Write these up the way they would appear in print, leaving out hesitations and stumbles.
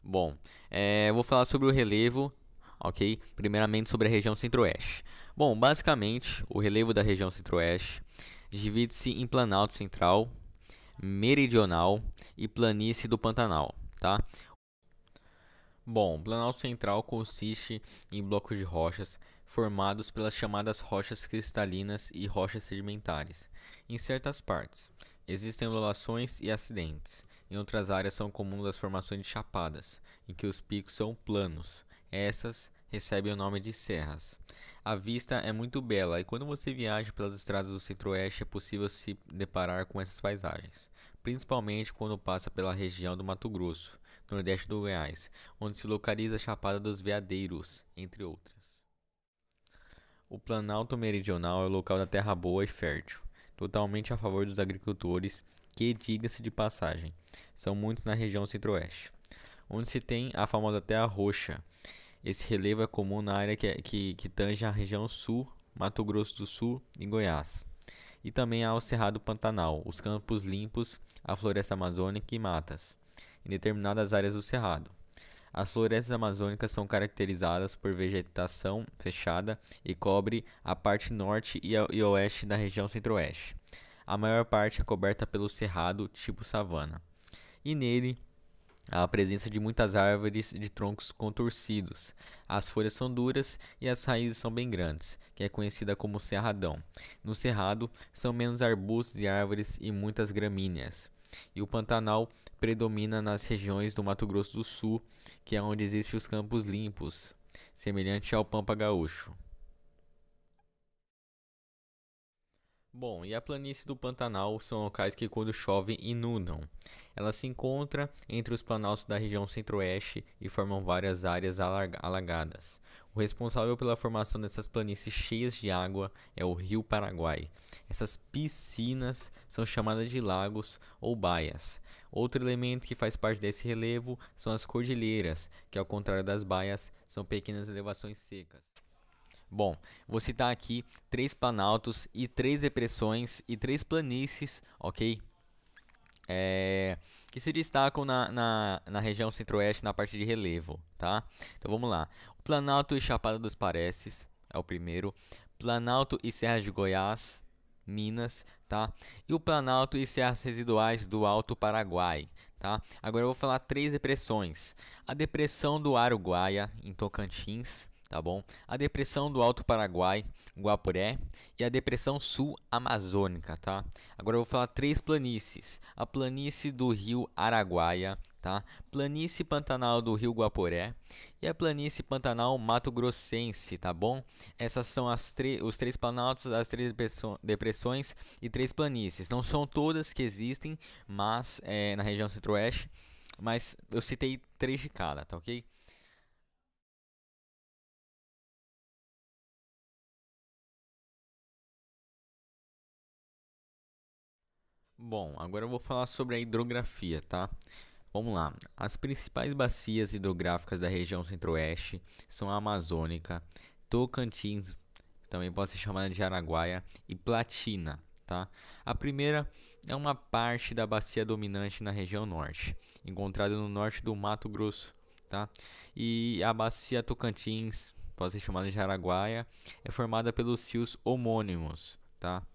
Bom, eu vou falar sobre o relevo, ok? Primeiramente sobre a região centro-oeste. Bom, basicamente, o relevo da região centro-oeste divide-se em Planalto Central, Meridional e Planície do Pantanal, tá? Bom, o Planalto Central consiste em blocos de rochas formados pelas chamadas rochas cristalinas e rochas sedimentares. Em certas partes, existem ondulações e acidentes. Em outras áreas são comuns as formações de chapadas, em que os picos são planos. Essas recebem o nome de serras. A vista é muito bela e quando você viaja pelas estradas do Centro-Oeste é possível se deparar com essas paisagens, principalmente quando passa pela região do Mato Grosso, nordeste do Goiás, onde se localiza a Chapada dos Veadeiros, entre outras. O Planalto Meridional é o local da terra boa e fértil, totalmente a favor dos agricultores, que, diga-se de passagem, são muitos na região centro-oeste, onde se tem a famosa terra roxa. Esse relevo é comum na área que tange a região sul, Mato Grosso do Sul e Goiás. E também há o Cerrado Pantanal, os campos limpos, a floresta amazônica e matas, em determinadas áreas do Cerrado. As florestas amazônicas são caracterizadas por vegetação fechada e cobre a parte norte e oeste da região centro-oeste. A maior parte é coberta pelo cerrado tipo savana. E nele há a presença de muitas árvores de troncos contorcidos. As folhas são duras e as raízes são bem grandes, que é conhecida como cerradão. No cerrado são menos arbustos e árvores e muitas gramíneas. E o Pantanal predomina nas regiões do Mato Grosso do Sul, que é onde existem os campos limpos, semelhante ao Pampa Gaúcho. Bom, e a planície do Pantanal são locais que quando chove inundam. Ela se encontra entre os planaltos da região centro-oeste e formam várias áreas alagadas. O responsável pela formação dessas planícies cheias de água é o Rio Paraguai. Essas piscinas são chamadas de lagos ou baias. Outro elemento que faz parte desse relevo são as cordilheiras, que ao contrário das baias, são pequenas elevações secas. Bom, vou citar aqui três planaltos e três depressões e três planícies, ok? Que se destacam na região centro-oeste na parte de relevo, tá? Então vamos lá. O Planalto e Chapada dos Parecis é o primeiro. Planalto e Serra de Goiás, Minas, tá? E o Planalto e Serras Residuais do Alto Paraguai, tá? Agora eu vou falar três depressões. A depressão do Araguaia, em Tocantins, tá bom? A depressão do Alto Paraguai, Guaporé, e a depressão sul amazônica, tá? Agora eu vou falar três planícies. A planície do Rio Araguaia, tá? Planície Pantanal do Rio Guaporé e a planície Pantanal Mato Grossense, tá bom? Essas são os três planaltos, as três depressões e três planícies. Não são todas que existem, mas na região centro-oeste, mas eu citei três de cada, tá ok? Bom, agora eu vou falar sobre a hidrografia, tá? Vamos lá. As principais bacias hidrográficas da região centro-oeste são a Amazônica, Tocantins, também pode ser chamada de Araguaia, e Platina, tá? A primeira é uma parte da bacia dominante na região norte, encontrada no norte do Mato Grosso, tá? E a bacia Tocantins, pode ser chamada de Araguaia, é formada pelos rios homônimos, tá?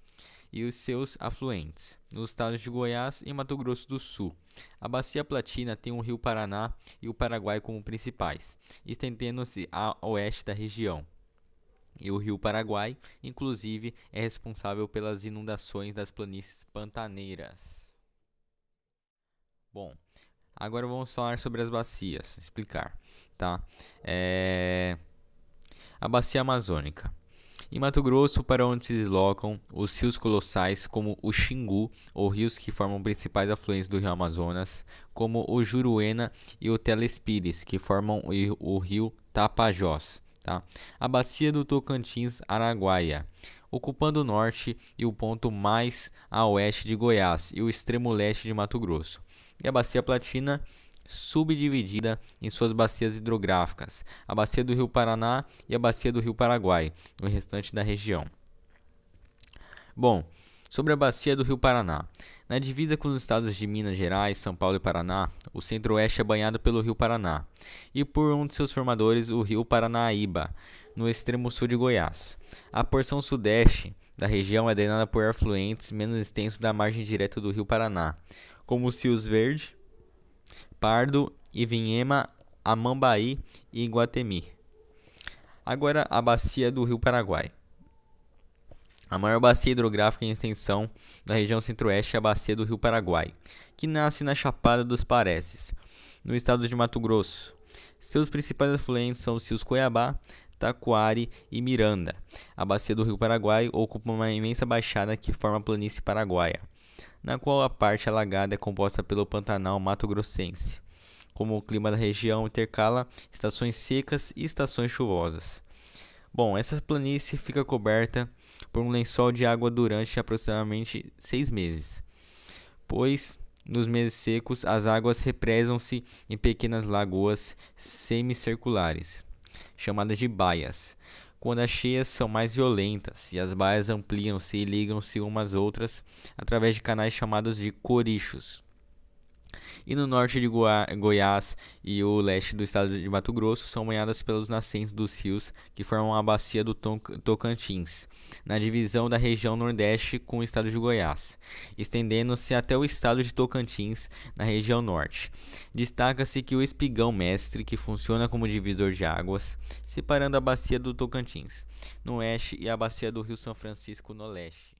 E os seus afluentes, nos estados de Goiás e Mato Grosso do Sul. A Bacia Platina tem o Rio Paraná e o Paraguai como principais, estendendo-se a oeste da região. E o Rio Paraguai, inclusive, é responsável pelas inundações das planícies pantaneiras. Bom, agora vamos falar sobre as bacias, explicar, tá? A Bacia Amazônica. Em Mato Grosso, para onde se deslocam os rios colossais como o Xingu, ou rios que formam principais afluentes do rio Amazonas, como o Juruena e o Telespires, que formam o rio Tapajós. Tá? A bacia do Tocantins Araguaia, ocupando o norte e o ponto mais a oeste de Goiás e o extremo leste de Mato Grosso. E a bacia Platina, subdividida em suas bacias hidrográficas, a bacia do Rio Paraná e a bacia do Rio Paraguai, no restante da região. Bom, Sobre a bacia do Rio Paraná. Na divisa com os estados de Minas Gerais, São Paulo e Paraná, o centro-oeste é banhado pelo Rio Paraná e por um de seus formadores, o Rio Paranaíba, no extremo sul de Goiás. A porção sudeste da região é drenada por afluentes menos extensos da margem direta do Rio Paraná, como os rios Verde, Pardo, Ivinhema, Amambaí e Iguatemi. Agora a bacia do Rio Paraguai. A maior bacia hidrográfica em extensão da região centro-oeste é a bacia do Rio Paraguai, que nasce na Chapada dos Parecis, no estado de Mato Grosso. Seus principais afluentes são os rios Cuiabá, Taquari e Miranda. A bacia do Rio Paraguai ocupa uma imensa baixada que forma a planície paraguaia, na qual a parte alagada é composta pelo Pantanal Mato-Grossense. Como o clima da região intercala estações secas e estações chuvosas. Bom, essa planície fica coberta por um lençol de água durante aproximadamente 6 meses, pois nos meses secos as águas represam-se em pequenas lagoas semicirculares, chamadas de baias, quando as cheias são mais violentas e as baias ampliam-se e ligam-se umas às outras através de canais chamados de corichos. E no norte de Goiás e o leste do estado de Mato Grosso são banhadas pelos nascentes dos rios que formam a bacia do Tocantins, na divisão da região nordeste com o estado de Goiás, estendendo-se até o estado de Tocantins, na região norte. Destaca-se que o Espigão Mestre, que funciona como divisor de águas, separando a bacia do Tocantins, no oeste, e a bacia do Rio São Francisco, no leste.